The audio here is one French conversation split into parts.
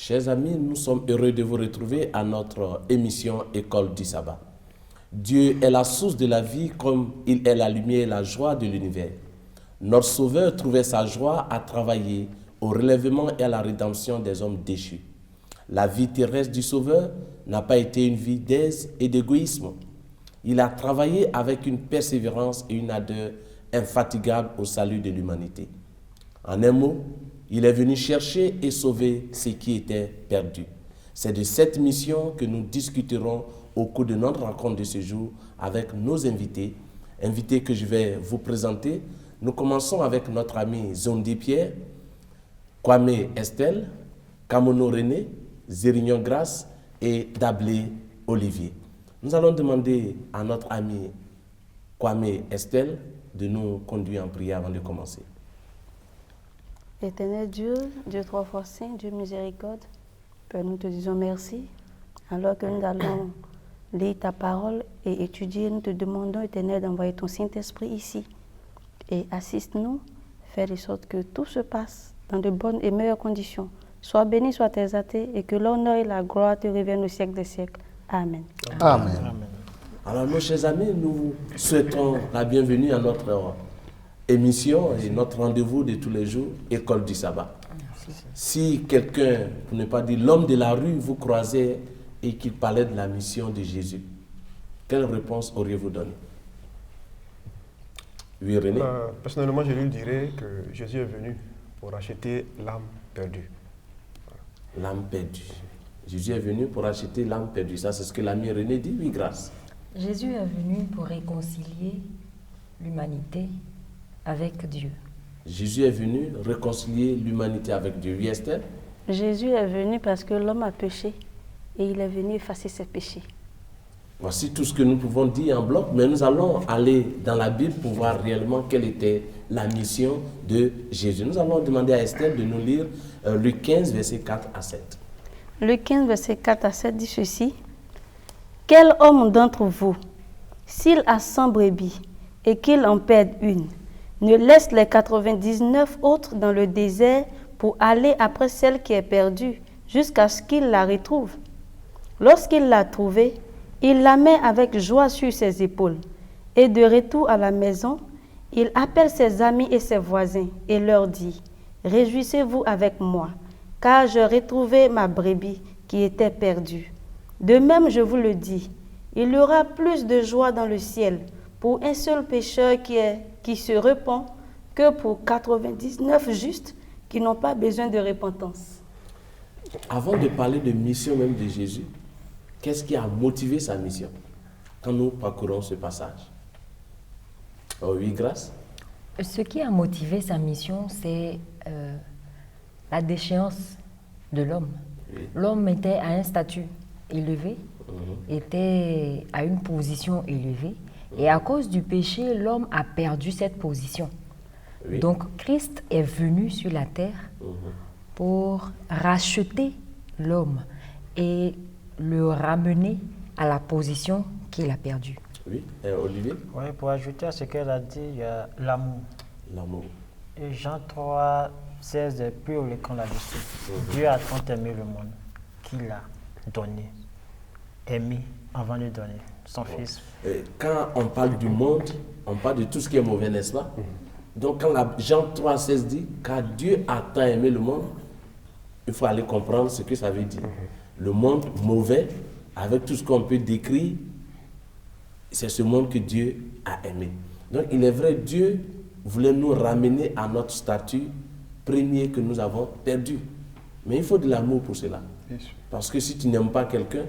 Chers amis, nous sommes heureux de vous retrouver à notre émission École du Sabbat. Dieu est la source de la vie comme il est la lumière et la joie de l'univers. Notre Sauveur trouvait sa joie à travailler au relèvement et à la rédemption des hommes déchus. La vie terrestre du Sauveur n'a pas été une vie d'aise et d'égoïsme. Il a travaillé avec une persévérance et une ardeur infatigables au salut de l'humanité. En un mot, il est venu chercher et sauver ce qui était perdu. C'est de cette mission que nous discuterons au cours de notre rencontre de ce jour avec nos invités que je vais vous présenter. Nous commençons avec notre ami Zondi Pierre, Kwame Estelle, Kamono René, Zérignon Grace et Dablé Olivier. Nous allons demander à notre ami Kwame Estelle de nous conduire en prière avant de commencer. Éternel Dieu, Dieu trois fois saint, Dieu miséricorde, Père, nous te disons merci. Alors que nous allons lire ta parole et étudier, nous te demandons, Éternel, d'envoyer ton Saint-Esprit ici. Et assiste-nous, fais de sorte que tout se passe dans de bonnes et meilleures conditions. Sois béni, sois exalté, et que l'honneur et la gloire te reviennent au siècle des siècles. Amen. Amen. Alors, nos chers amis, nous vous souhaitons la bienvenue à notre émission et notre rendez-vous de tous les jours, École du Sabbat. Si quelqu'un, pour ne pas dire l'homme de la rue, vous croisait et qu'il parlait de la mission de Jésus, quelle réponse auriez-vous donné? Oui, René? Personnellement, je lui dirais que Jésus est venu pour acheter l'âme perdue. L'âme perdue. Jésus est venu pour acheter l'âme perdue. Ça, c'est ce que l'ami René dit. Oui, grâce. Jésus est venu pour réconcilier l'humanité avec Dieu. Jésus est venu réconcilier l'humanité avec Dieu. Oui, Esther? Jésus est venu parce que l'homme a péché et il est venu effacer ses péchés. Voici tout ce que nous pouvons dire en bloc, mais nous allons aller dans la Bible pour voir réellement quelle était la mission de Jésus. Nous allons demander à Esther de nous lire Luc 15, versets 4 à 7. Luc 15, verset 4 à 7 dit ceci. « Quel homme d'entre vous, s'il a 100 brebis et qu'il en perde une, ne laisse les 99 autres dans le désert pour aller après celle qui est perdue jusqu'à ce qu'il la retrouve. Lorsqu'il l'a trouvée, il la met avec joie sur ses épaules. Et de retour à la maison, il appelle ses amis et ses voisins et leur dit, « Réjouissez-vous avec moi, car j'ai retrouvé ma brebis qui était perdue. De même, je vous le dis, il y aura plus de joie dans le ciel pour un seul pécheur qui se repent que pour 99 justes qui n'ont pas besoin de repentance. » Avant de parler de mission même de Jésus, qu'est-ce qui a motivé sa mission quand nous parcourons ce passage? Oh oui, grâce. Ce qui a motivé sa mission, c'est la déchéance de l'homme. Oui. L'homme était à un statut élevé, était à une position élevée, et à cause du péché, l'homme a perdu cette position. Oui. Donc Christ est venu sur la terre pour racheter l'homme et le ramener à la position qu'il a perdue. Oui, Olivier? Oui, pour ajouter à ce qu'elle a dit, il y a l'amour. L'amour. Et Jean 3, 16 est plus éloquent là-dessus. Dieu a tant aimé le monde qu'il a donné, aimé avant de donner son Fils. Quand on parle du monde, on parle de tout ce qui est mauvais, n'est-ce pas? Donc quand Jean 3, 16 dit, car Dieu a tant aimé le monde, il faut aller comprendre ce que ça veut dire. Le monde mauvais, avec tout ce qu'on peut décrire, c'est ce monde que Dieu a aimé. Donc il est vrai, Dieu voulait nous ramener à notre statut premier que nous avons perdu. Mais il faut de l'amour pour cela. Parce que si tu n'aimes pas quelqu'un,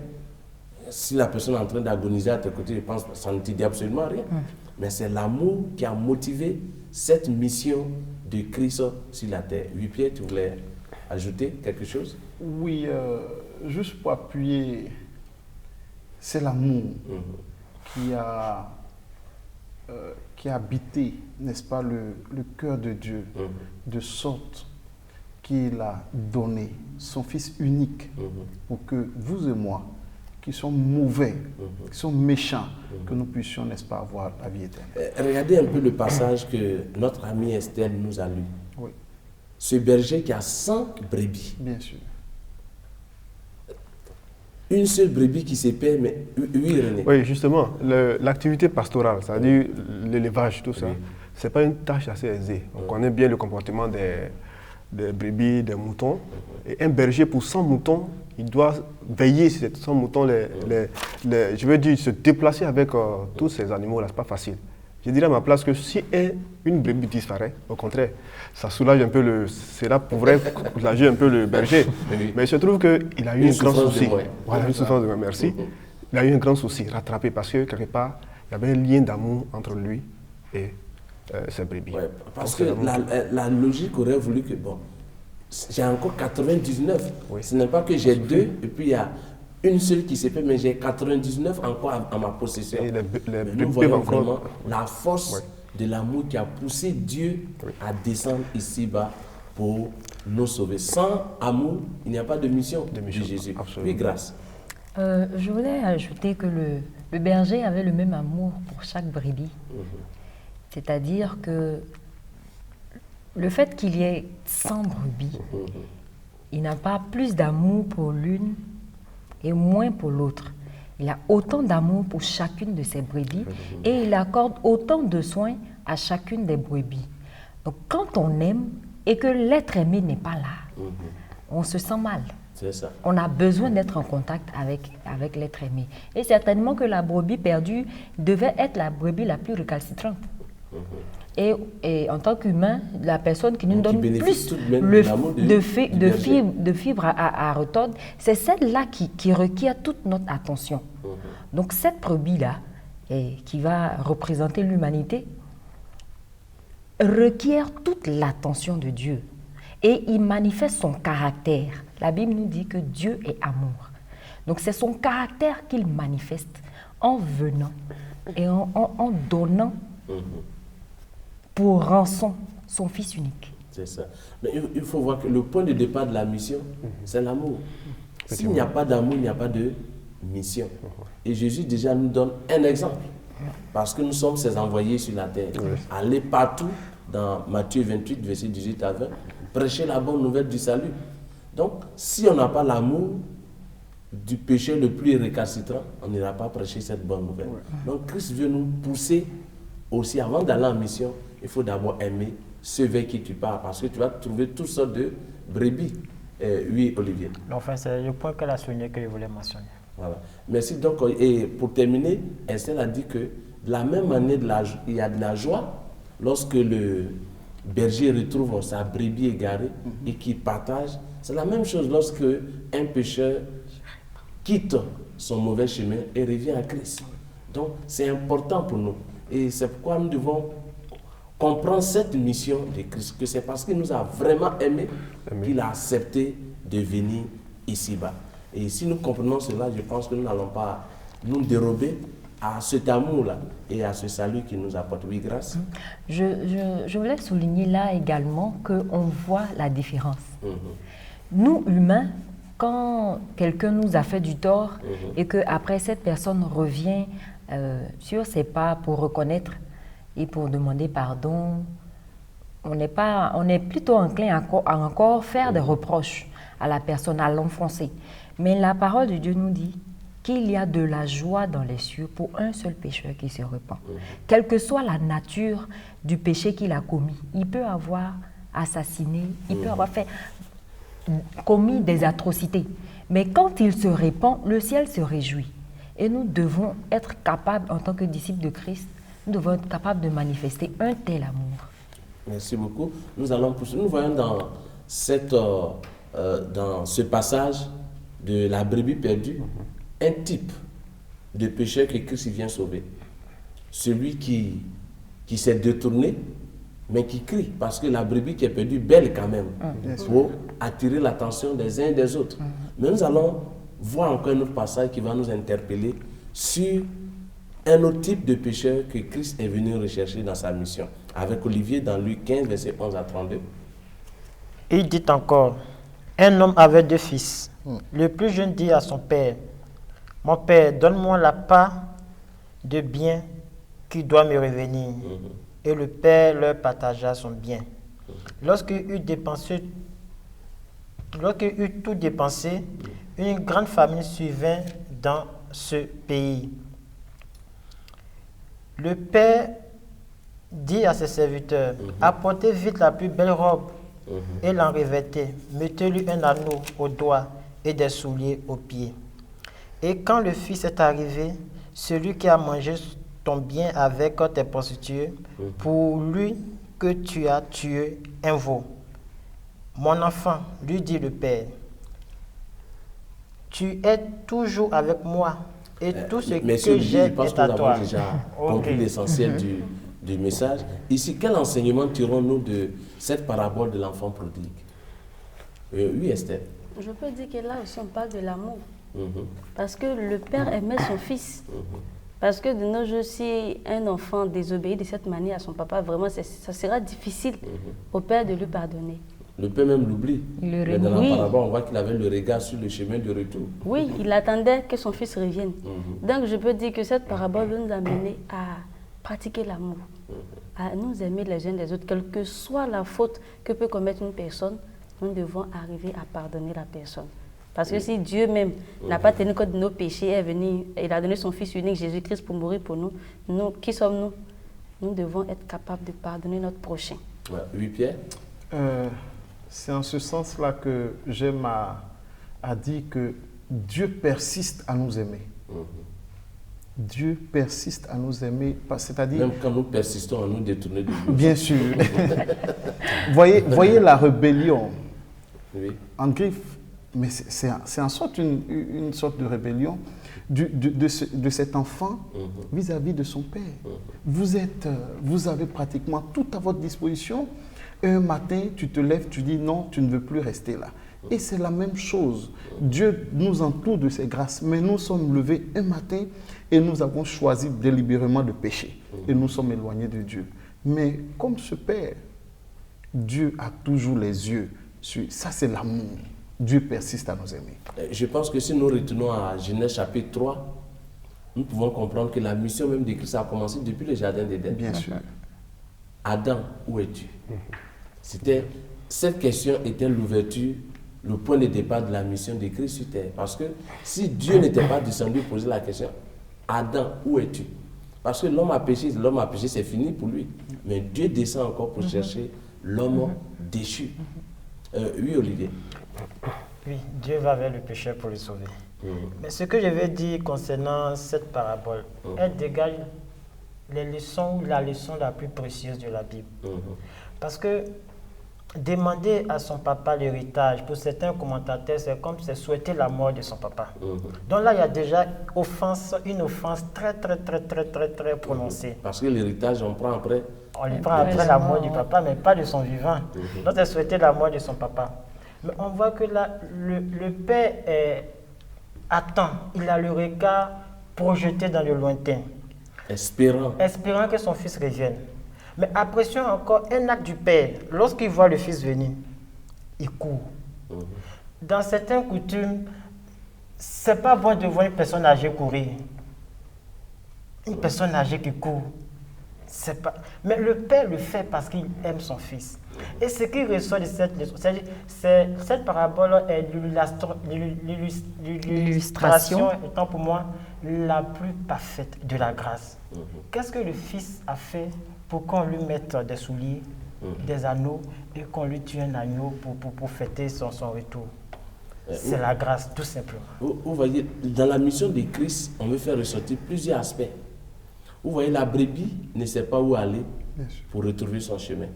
si la personne est en train d'agoniser à tes côtés, je pense que ça ne te dit absolument rien. Mais c'est l'amour qui a motivé cette mission de Christ sur la terre. Oui, Pierre, tu voulais ajouter quelque chose? Oui, juste pour appuyer, c'est l'amour qui a habité, n'est-ce pas, le cœur de Dieu, de sorte qu'il a donné son Fils unique pour que vous et moi, qui sont mauvais, qui sont méchants, que nous puissions, n'est-ce pas, avoir la vie éternelle. Regardez un peu le passage que notre amie Estelle nous a lu. Oui. Ce berger qui a 100 brebis. Bien sûr. une seule brebis qui se perd, mais oui, René. Oui, justement, l'activité pastorale, c'est-à-dire l'élevage, tout ça, ce n'est pas une tâche assez aisée. On connaît bien le comportement des brebis, des moutons. Et un berger, pour 100 moutons, il doit veiller sur ces 100 moutons, je veux dire, se déplacer avec tous ces animaux-là, ce n'est pas facile. Je dirais à ma place que si une brebis disparaît, au contraire, ça soulage un peu cela pourrait soulager un peu le berger. Mais il se trouve qu'il a eu un grand souci. Voilà, une souffrance de moins, merci. Il a eu un grand souci, rattrapé, parce que quelque part, il y avait un lien d'amour entre lui et ses brebis. Ouais, parce que la logique aurait voulu que, bon, j'ai encore 99. Oui. Ce n'est pas que j'ai 2 et puis il y a une seule qui se fait, mais j'ai 99 encore en ma possession. Et les Mais brebis nous voyons encore. vraiment la force de l'amour qui a poussé Dieu à descendre ici-bas pour nous sauver. Sans amour, il n'y a pas de mission de Jésus. Absolument. Oui, grâce. Je voulais ajouter que le berger avait le même amour pour chaque brebis. C'est-à-dire que le fait qu'il y ait 100 brebis, il n'a pas plus d'amour pour l'une et moins pour l'autre. Il a autant d'amour pour chacune de ses brebis et il accorde autant de soins à chacune des brebis. Donc quand on aime et que l'être aimé n'est pas là, on se sent mal. C'est ça. On a besoin d'être en contact avec l'être aimé. Et certainement que la brebis perdue devait être la brebis la plus récalcitrante. Et en tant qu'humain, la personne qui nous donne plus de fibres à retordre, c'est celle-là qui requiert toute notre attention. Donc cette brebis-là, qui va représenter l'humanité, requiert toute l'attention de Dieu. Et il manifeste son caractère. La Bible nous dit que Dieu est amour. Donc c'est son caractère qu'il manifeste en venant et en donnant pour rançon son Fils unique. C'est ça. Mais il faut voir que le point de départ de la mission, c'est l'amour. S'il n'y a pas d'amour, il n'y a pas de mission. Et Jésus déjà nous donne un exemple. Parce que nous sommes ses envoyés sur la terre. Allez partout dans Matthieu 28, verset 18 à 20, prêcher la bonne nouvelle du salut. Donc, si on n'a pas l'amour du péché le plus récalcitrant, on n'ira pas prêcher cette bonne nouvelle. Donc, Christ veut nous pousser aussi, avant d'aller en mission, il faut d'abord aimer ceux vers qui tu pars, parce que tu vas trouver toutes sortes de brebis. Oui, Olivier. Enfin, c'est le point qu'elle a souligné que je voulais mentionner. Voilà. Merci. Donc, et pour terminer, Estelle a dit que de la même manière, il y a de la joie lorsque le berger retrouve sa brebis égarée et qu'il partage. C'est la même chose lorsque un pécheur quitte son mauvais chemin et revient à Christ. Donc, c'est important pour nous. Et c'est pourquoi nous devons comprendre cette mission de Christ, que c'est parce qu'il nous a vraiment aimés qu'il a accepté de venir ici-bas. Et si nous comprenons cela, je pense que nous n'allons pas nous dérober à cet amour-là et à ce salut qu'il nous apporte. Oui, grâce. Je voulais souligner là également qu'on voit la différence. Nous, humains, quand quelqu'un nous a fait du tort et qu'après cette personne revient sur ses pas pour reconnaître et pour demander pardon, on est plutôt enclin à encore faire des reproches à la personne, à l'enfoncer. Mais la parole de Dieu nous dit qu'il y a de la joie dans les cieux pour un seul pécheur qui se repent. Quelle que soit la nature du péché qu'il a commis, il peut avoir assassiné, il peut avoir commis des atrocités. Mais quand il se répand, le ciel se réjouit. Et nous devons être capables, en tant que disciples de Christ, nous devons être capables de manifester un tel amour. Merci beaucoup. Nous allons poursuivre. Nous voyons dans ce passage de la brebis perdue un type de pécheur que Christ vient sauver. Celui qui s'est détourné, mais qui crie, parce que la brebis qui est perdue, belle quand même, pour attirer l'attention des uns et des autres. Mais nous allons voir encore un autre passage qui va nous interpeller sur un autre type de pécheur que Christ est venu rechercher dans sa mission. Avec Olivier dans Luc 15, verset 11 à 32. Il dit encore, un homme avait 2 fils. Le plus jeune dit à son père, « Mon père, donne-moi la part de bien qui doit me revenir. » Et le père leur partagea son bien. Lorsqu'il eut tout dépensé, une grande famine survint dans ce pays. Le père dit à ses serviteurs, apportez vite la plus belle robe et l'en revêtez. Mettez-lui un anneau au doigt et des souliers aux pieds. Et quand le fils est arrivé, celui qui a mangé ton bien avec tes prostituées, pour lui que tu as tué un veau. Mon enfant, lui dit le père, tu es toujours avec moi et tout ce que j'ai je pense est que à nous toi. avons déjà compris l'essentiel du message. Ici, quel enseignement tirons-nous de cette parabole de l'enfant prodigue? Oui, Esther. Je peux dire que là aussi on parle de l'amour. Parce que le père aimait son fils. Parce que de nos jours, si un enfant désobéit de cette manière à son papa, vraiment, ça sera difficile au père de lui pardonner. Le père même l'oublie. Mais dans la Oui. parabole, on voit qu'il avait le regard sur le chemin de retour. Oui, il attendait que son fils revienne. Donc je peux dire que cette parabole veut nous amener à pratiquer l'amour, à nous aimer les uns les autres, quelle que soit la faute que peut commettre une personne, nous devons arriver à pardonner la personne. Parce que si Dieu même n'a pas tenu compte de nos péchés, est venu, il a donné son Fils unique, Jésus-Christ, pour mourir pour nous, nous, qui sommes-nous? Nous devons être capables de pardonner notre prochain. Ouais. Oui, Pierre? C'est en ce sens-là que j'aime à dire que Dieu persiste à nous aimer. Dieu persiste à nous aimer, c'est-à-dire... Même quand nous persistons à nous détourner de Dieu. Bien sûr. voyez la rébellion Oui. en griffe, mais c'est en sorte une sorte de rébellion de cet enfant vis-à-vis de son père. Vous avez pratiquement tout à votre disposition. Un matin, tu te lèves, tu dis non, tu ne veux plus rester là. Et c'est la même chose. Dieu nous entoure de ses grâces, mais nous sommes levés un matin et nous avons choisi délibérément de pécher. Et nous sommes éloignés de Dieu. Mais comme ce Père, Dieu a toujours les yeux sur... Ça, c'est l'amour. Dieu persiste à nous aimer. Je pense que si nous retenons à Genèse chapitre 3, nous pouvons comprendre que la mission même de Christ a commencé depuis le jardin d'Éden. Bien sûr. Adam, où es-tu? Cette question était l'ouverture, le point de départ de la mission de Christ sur terre. Parce que si Dieu n'était pas descendu poser la question, Adam, où es-tu? Parce que l'homme a péché, c'est fini pour lui. Mais Dieu descend encore pour chercher l'homme déchu. Oui, Olivier. Oui, Dieu va vers le pécheur pour le sauver. Mais ce que je veux dire concernant cette parabole, elle dégage les leçons, la leçon la plus précieuse de la Bible. Parce que demander à son papa l'héritage, pour certains commentateurs, c'est comme c'est souhaiter la mort de son papa. Donc là, il y a déjà une offense très prononcée. Parce que l'héritage, on prend après. On lui prend après la mort du papa, mais pas de son vivant. Donc c'est souhaiter la mort de son papa. Mais on voit que là, le père attend, il a le regard projeté dans le lointain. Espérant que son fils revienne. Mais apprécions encore un acte du père. Lorsqu'il voit le fils venir, il court. Dans certaines coutumes, c'est pas bon de voir une personne âgée courir. Une personne âgée qui court. C'est pas... Mais le père le fait parce qu'il aime son fils. Et ce qui ressort de cette leçon, cette parabole est l'illustration étant pour moi la plus parfaite de la grâce. Qu'est-ce que le fils a fait pour qu'on lui mette des souliers, des anneaux et qu'on lui tue un agneau pour fêter son retour? C'est la grâce, tout simplement. Vous voyez, dans la mission de Christ, on veut faire ressortir plusieurs aspects. Vous voyez, la brebis ne sait pas où aller pour retrouver son chemin.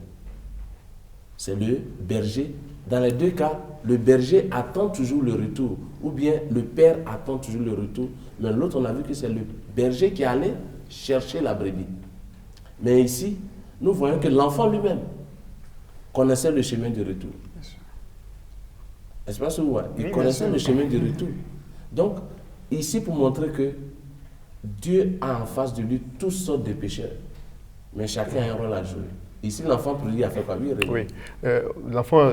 C'est le berger. Dans les deux cas, le berger attend toujours le retour, ou bien le père attend toujours le retour. Mais l'autre, on a vu que c'est le berger qui allait chercher la brebis. Mais ici, nous voyons que l'enfant lui-même connaissait le chemin de retour. Est-ce pas ce que vous voyez? Il connaissait le chemin de retour. Donc, ici, pour montrer que Dieu a en face de lui toutes sortes de pécheurs. Mais chacun a un rôle à jouer. Ici, l'enfant prodigue a fait quoi? Oui, l'enfant,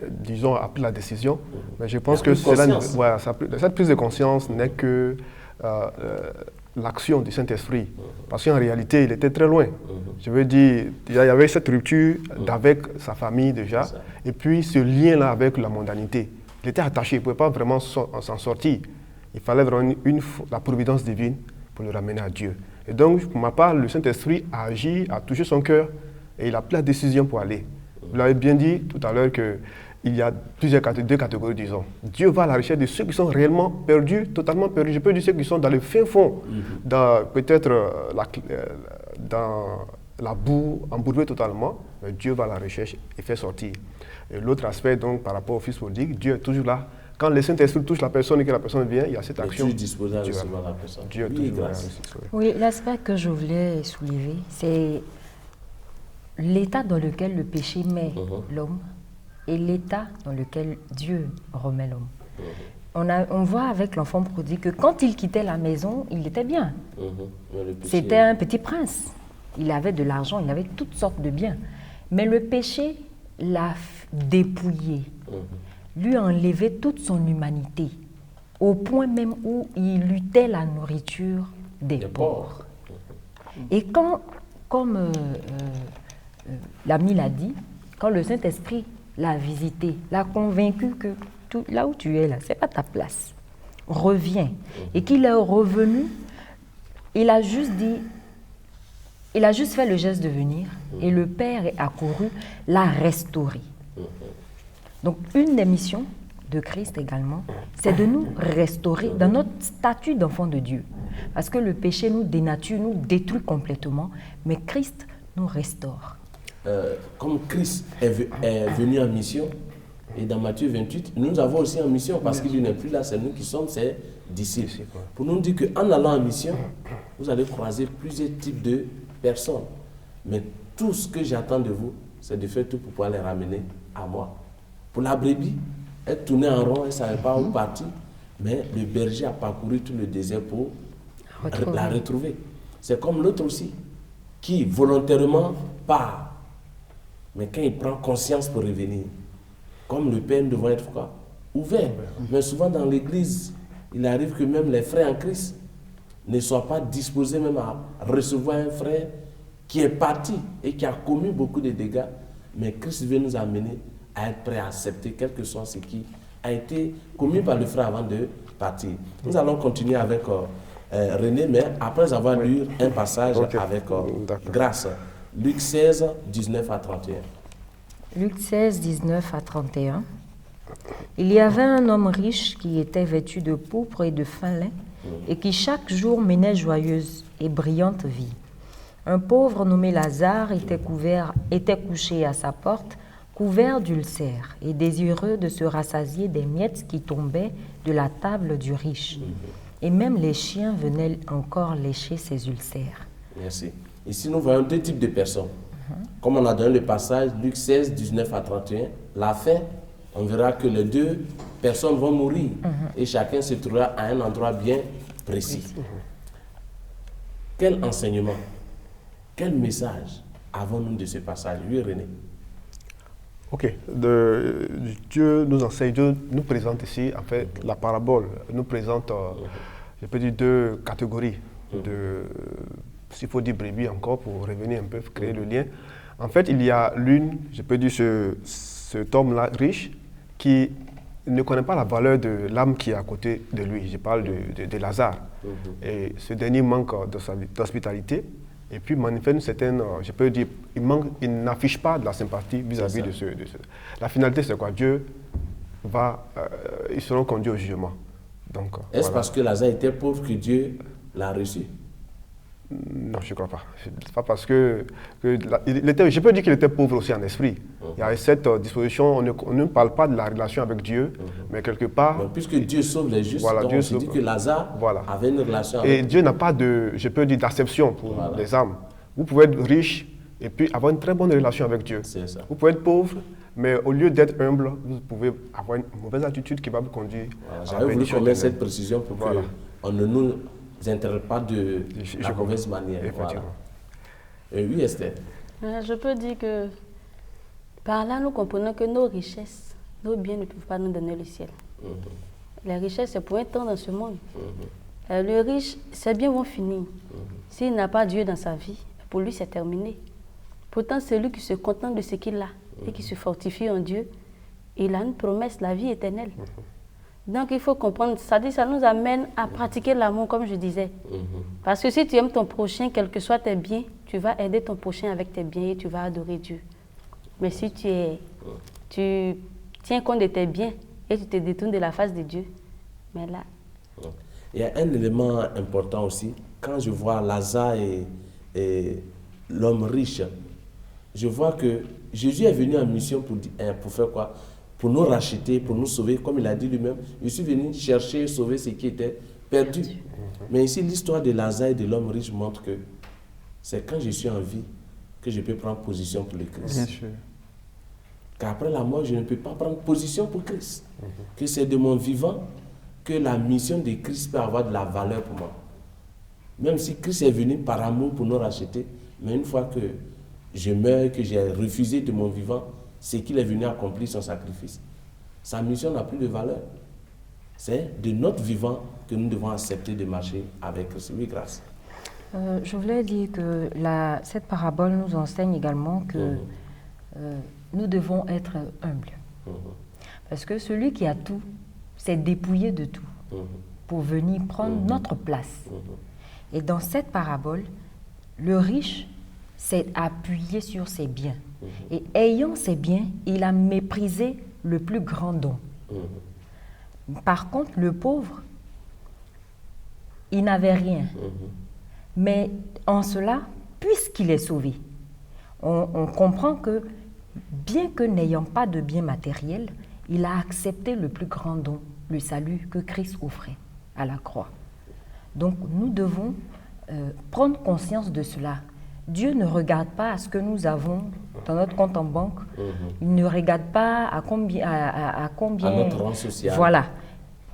disons, a pris la décision. Mais je pense que cette prise de conscience n'est que l'action du Saint-Esprit. Parce qu'en réalité, il était très loin. Je veux dire, il y avait cette rupture avec sa famille déjà. Et puis, ce lien-là avec la mondanité. il était attaché, il ne pouvait pas vraiment s'en sortir. Il fallait vraiment la providence divine pour le ramener à Dieu. Et donc, pour ma part, le Saint-Esprit a agi, a touché son cœur et il a pris la décision pour aller. Vous l'avez bien dit tout à l'heure qu'il y a deux catégories, disons. Dieu va à la recherche de ceux qui sont réellement perdus, totalement perdus. Je peux dire ceux qui sont dans le fin fond, peut-être dans la boue, embourbés totalement. Mais Dieu va à la recherche et fait sortir. Et l'autre aspect, donc, par rapport au Fils prodigue, Dieu est toujours là. Quand le Saint-Esprit touche la personne et que la personne vient, il y a cette action. Tu es disposé à recevoir la personne. Dieu est toujours là. Oui, l'aspect que je voulais soulever, c'est l'état dans lequel le péché met l'homme et l'état dans lequel Dieu remet l'homme. On voit avec l'enfant prodigue que quand il quittait la maison, il était bien. C'était un petit prince. Il avait de l'argent, il avait toutes sortes de biens. Mais le péché l'a dépouillé, lui a enlevé toute son humanité, au point même où il luttait la nourriture des pauvres. Et quand, comme l'ami l'a dit, quand le Saint-Esprit l'a visité, l'a convaincu que là où tu es, là, ce n'est pas ta place, reviens. Et qu'il est revenu, il a juste fait le geste de venir et le Père est accouru, l'a restauré. Donc, une des missions de Christ également, c'est de nous restaurer dans notre statut d'enfant de Dieu. Parce que le péché nous dénature, nous détruit complètement, mais Christ nous restaure. Comme Christ est venu en mission, et dans Matthieu 28, nous avons aussi en mission, parce qu'il n'est plus là, c'est nous qui sommes ses disciples. Pour nous dire qu'en allant en mission, vous allez croiser plusieurs types de personnes. Mais tout ce que j'attends de vous, c'est de faire tout pour pouvoir les ramener à moi. Pour la brebis, elle tournait en rond, elle ne savait pas où partir, mais le berger a parcouru tout le désert pour la retrouver. C'est comme l'autre aussi, qui volontairement part, mais quand il prend conscience pour revenir, comme le Père devant être quoi? Ouvert. Mais souvent dans l'église, il arrive que même les frères en Christ ne soient pas disposés même à recevoir un frère qui est parti et qui a commis beaucoup de dégâts. Mais Christ veut nous amener à être prêt à accepter quel que soit ce qui a été commis par le frère avant de partir. Nous allons continuer avec René, mais après avoir lu un passage avec grâce. Luc 16, 19 à 31. Luc 16, 19 à 31. Il y avait un homme riche qui était vêtu de pourpre et de fin lin et qui chaque jour menait joyeuse et brillante vie. Un pauvre nommé Lazare était couché à sa porte, couvert d'ulcères et désireux de se rassasier des miettes qui tombaient de la table du riche. Et même les chiens venaient encore lécher ses ulcères. Merci. Ici, nous voyons deux types de personnes. Comme on a donné le passage, Luc 16, 19 à 31, la fin, on verra que les deux personnes vont mourir et chacun se trouvera à un endroit bien précis. Quel enseignement, quel message avons-nous de ce passage? Oui, René. Ok, Dieu nous enseigne, Dieu nous présente ici, en fait, la parabole nous présente, je peux dire, deux catégories s'il faut dire brebis encore, pour revenir un peu, créer le lien. En fait, il y a l'une, je peux dire, cet homme-là, riche, qui ne connaît pas la valeur de l'âme qui est à côté de lui. Je parle de Lazare. Et ce dernier manque d'hospitalité, et puis manifeste une certaine, je peux dire, il n'affiche pas de la sympathie vis-à-vis de ce. La finalité, c'est quoi? Dieu ils seront conduits au jugement. Est-ce parce que Lazare était pauvre que Dieu l'a reçu? Non, je ne crois pas. C'est pas parce que je peux dire qu'il était pauvre aussi en esprit. Il y a cette disposition, on ne parle pas de la relation avec Dieu, mais quelque part... Donc, puisque Dieu sauve les justes, donc Dieu on se dit que Lazare avait une relation avec Dieu. Et Dieu n'a pas je peux dire, d'acception pour les âmes. Vous pouvez être riche et puis avoir une très bonne relation avec Dieu. C'est ça. Vous pouvez être pauvre, mais au lieu d'être humble, vous pouvez avoir une mauvaise attitude qui va vous conduire à J'avais voulu qu'on mette cette précision pour qu'on ne nous interprète pas de la mauvaise manière. Voilà. Oui, Esther. Je peux dire que par là, nous comprenons que nos richesses, nos biens ne peuvent pas nous donner le ciel. Les richesses, c'est pour un temps dans ce monde. Le riche, ses biens vont finir. S'il n'a pas Dieu dans sa vie, pour lui, c'est terminé. Pourtant, celui qui se contente de ce qu'il a et qui se fortifie en Dieu, il a une promesse, la vie éternelle. Donc il faut comprendre, ça nous amène à pratiquer l'amour, comme je disais. Parce que si tu aimes ton prochain, quels que soient tes biens, tu vas aider ton prochain avec tes biens et tu vas adorer Dieu. Mais si tu tiens compte de tes biens et tu te détournes de la face de Dieu, mais là... Il y a un élément important aussi. Quand je vois Lazare et l'homme riche, je vois que Jésus est venu en mission pour faire quoi? Pour nous racheter, pour nous sauver. Comme il a dit lui-même, je suis venu chercher et sauver ce qui était perdu. Mais ici, l'histoire de Lazare et de l'homme riche montre que c'est quand je suis en vie que je peux prendre position pour le Christ. Bien sûr. Car après la mort, je ne peux pas prendre position pour Christ. Que c'est de mon vivant que la mission de Christ peut avoir de la valeur pour moi. Même si Christ est venu par amour pour nous racheter, mais une fois que je meurs, que j'ai refusé de mon vivant, c'est qu'il est venu accomplir son sacrifice. Sa mission n'a plus de valeur. C'est de notre vivant que nous devons accepter de marcher avec Christ. Oui, grâce. Je voulais dire que cette parabole nous enseigne également que nous devons être humbles. Parce que celui qui a tout s'est dépouillé de tout pour venir prendre notre place. Et dans cette parabole, le riche s'est appuyé sur ses biens. Et ayant ses biens, il a méprisé le plus grand don. Par contre, le pauvre, il n'avait rien. Mais en cela, puisqu'il est sauvé, on comprend que bien que n'ayant pas de biens matériels, il a accepté le plus grand don, le salut que Christ offrait à la croix. Donc nous devons prendre conscience de cela. Dieu ne regarde pas à ce que nous avons dans notre compte en banque. Il ne regarde pas à combien... À notre rang social. Voilà.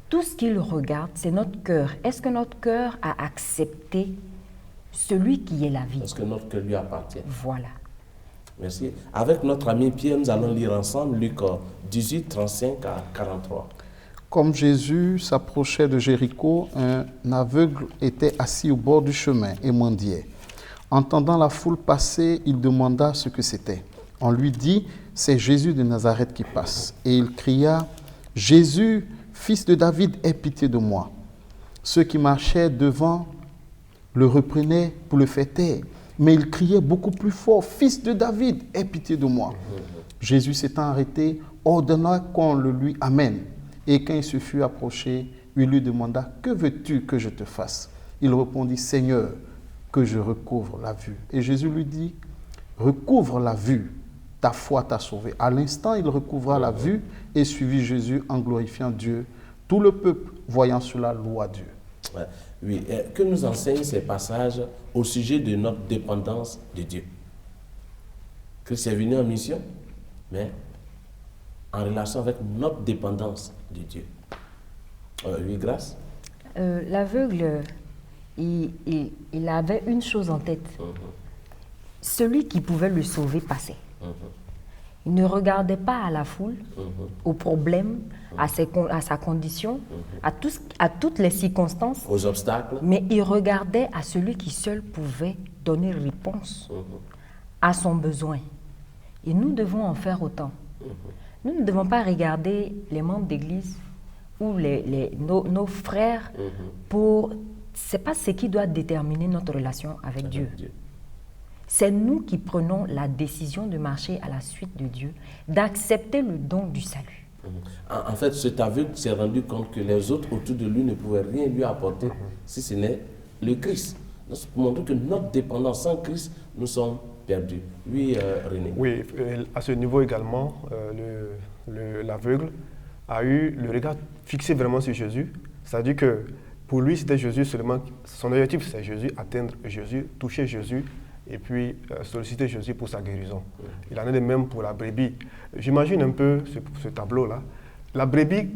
Tout ce qu'il regarde, c'est notre cœur. Est-ce que notre cœur a accepté celui qui est la vie? Est-ce que notre cœur lui appartient? Voilà. Merci. Avec notre ami Pierre, nous allons lire ensemble Luc 18, 35 à 43. Comme Jésus s'approchait de Jéricho, un aveugle était assis au bord du chemin et mendiait. Entendant la foule passer, il demanda ce que c'était. On lui dit, c'est Jésus de Nazareth qui passe. Et il cria, Jésus, fils de David, aie pitié de moi. Ceux qui marchaient devant le reprenaient pour le faire taire. Mais il criait beaucoup plus fort, fils de David, aie pitié de moi. Jésus s'étant arrêté, ordonna qu'on le lui amène. Et quand il se fut approché, il lui demanda, que veux-tu que je te fasse? Il répondit, Seigneur, que je recouvre la vue. Et Jésus lui dit, recouvre la vue, ta foi t'a sauvé. À l'instant, il recouvra la vue et suivit Jésus en glorifiant Dieu. Tout le peuple, voyant cela, loua Dieu. Ouais. Oui, que nous enseignent ces passages au sujet de notre dépendance de Dieu. Christ est venu en mission, mais en relation avec notre dépendance de Dieu. Oui, grâce. L'aveugle, il avait une chose en tête. Celui qui pouvait le sauver passait. Il ne regardait pas à la foule, aux problèmes, à sa condition, à toutes les circonstances. Aux obstacles. Mais il regardait à celui qui seul pouvait donner réponse à son besoin. Et nous devons en faire autant. Nous ne devons pas regarder les membres d'église ou nos frères pour... Ce n'est pas ce qui doit déterminer notre relation avec Dieu. C'est nous qui prenons la décision de marcher à la suite de Dieu, d'accepter le don du salut. En fait, cet aveugle s'est rendu compte que les autres autour de lui ne pouvaient rien lui apporter si ce n'est le Christ. Donc, pour montrer que notre dépendance sans Christ, nous sommes perdus. Oui, René. Oui, à ce niveau également, l'aveugle a eu le regard fixé vraiment sur Jésus. C'est-à-dire que pour lui, c'était Jésus seulement. Son objectif, c'est Jésus, atteindre Jésus, toucher Jésus et puis solliciter Jésus pour sa guérison. Il en est de même pour la brebis. J'imagine un peu ce tableau-là. La brebis,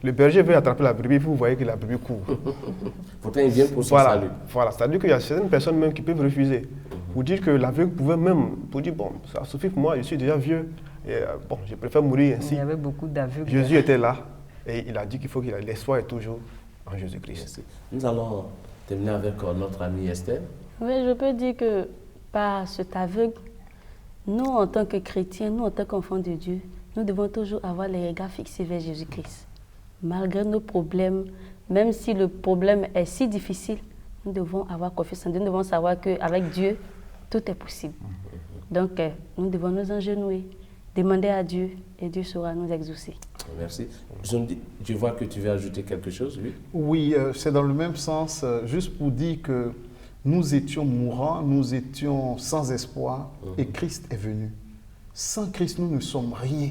le berger veut attraper la brebis, puis vous voyez que la brebis court. Pourtant, il vient pour son salut. Voilà, c'est-à-dire qu'il y a certaines personnes même qui peuvent refuser. Pour dire que l'aveugle pouvait même, pour dire, bon, ça suffit pour moi, je suis déjà vieux, et bon, je préfère mourir ainsi. Il y avait beaucoup d'aveugles. Jésus était là, et il a dit qu'il faut qu'il ait l'espoir est toujours en Jésus-Christ. Nous allons terminer avec notre amie Esther. Oui, je peux dire que par cet aveugle, nous, en tant que chrétiens, nous, en tant qu'enfants de Dieu, nous devons toujours avoir les regards fixés vers Jésus-Christ. Malgré nos problèmes, même si le problème est si difficile, nous devons avoir confiance en Dieu. Nous devons savoir qu'avec Dieu, tout est possible. Donc, nous devons nous agenouiller, demander à Dieu et Dieu saura nous exaucer. Merci. Je vois que tu veux ajouter quelque chose, oui? Oui, c'est dans le même sens, juste pour dire que nous étions mourants, nous étions sans espoir et Christ est venu. Sans Christ, nous ne sommes rien.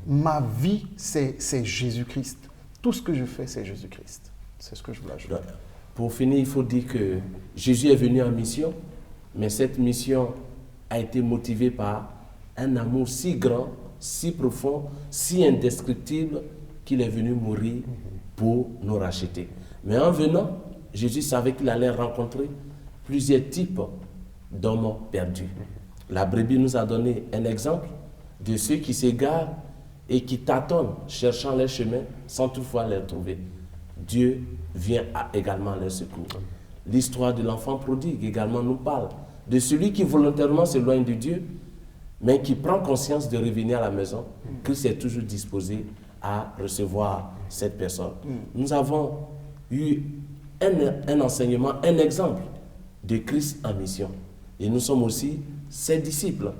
Ma vie, c'est Jésus-Christ. Tout ce que je fais, c'est Jésus-Christ. C'est ce que je voulais ajouter. Pour finir, il faut dire que Jésus est venu en mission, mais cette mission a été motivée par un amour si grand, si profond, si indescriptible qu'il est venu mourir pour nous racheter. Mais en venant, Jésus savait qu'il allait rencontrer plusieurs types d'hommes perdus. La brebis nous a donné un exemple de ceux qui s'égarent et qui tâtonnent, cherchant leur chemin sans toutefois les trouver. Dieu vient également à leur secours. L'histoire de l'enfant prodigue également nous parle de celui qui volontairement s'éloigne de Dieu, mais qui prend conscience de revenir à la maison. Christ est toujours disposé à recevoir cette personne. Nous avons eu un enseignement, un exemple de Christ en mission. Et nous sommes aussi ses disciples.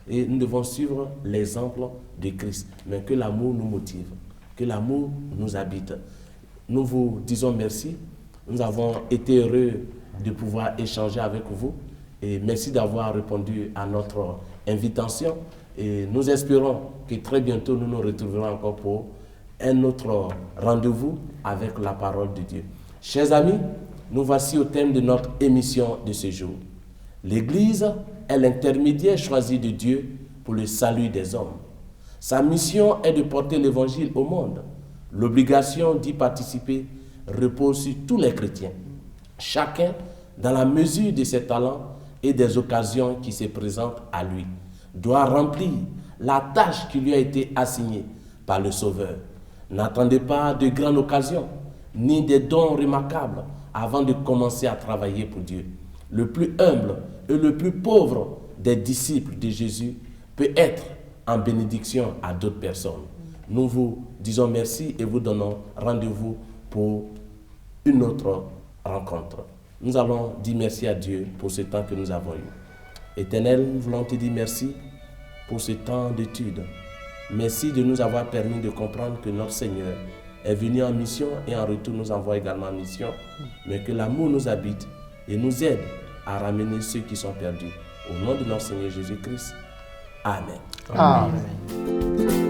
Et nous devons suivre l'exemple de Christ. Mais que l'amour nous motive, que l'amour nous habite. Nous vous disons merci. Nous avons été heureux de pouvoir échanger avec vous. Et merci d'avoir répondu à notre invitation. Et nous espérons que très bientôt nous nous retrouverons encore pour un autre rendez-vous avec la parole de Dieu. Chers amis, nous voici au thème de notre émission de ce jour. L'Église est l'intermédiaire choisi de Dieu pour le salut des hommes. Sa mission est de porter l'Évangile au monde. L'obligation d'y participer repose sur tous les chrétiens. Chacun, dans la mesure de ses talents et des occasions qui se présentent à lui, doit remplir la tâche qui lui a été assignée par le Sauveur. N'attendez pas de grandes occasions, ni des dons remarquables avant de commencer à travailler pour Dieu. Le plus humble et le plus pauvre des disciples de Jésus peut être en bénédiction à d'autres personnes. Nous vous disons merci et vous donnons rendez-vous pour une autre rencontre. Nous allons dire merci à Dieu pour ce temps que nous avons eu. Éternel, nous voulons te dire merci pour ce temps d'étude. Merci de nous avoir permis de comprendre que notre Seigneur est venu en mission et en retour nous envoie également en mission, mais que l'amour nous habite et nous aide à ramener ceux qui sont perdus. Au nom de notre Seigneur Jésus-Christ. Amen. Amen.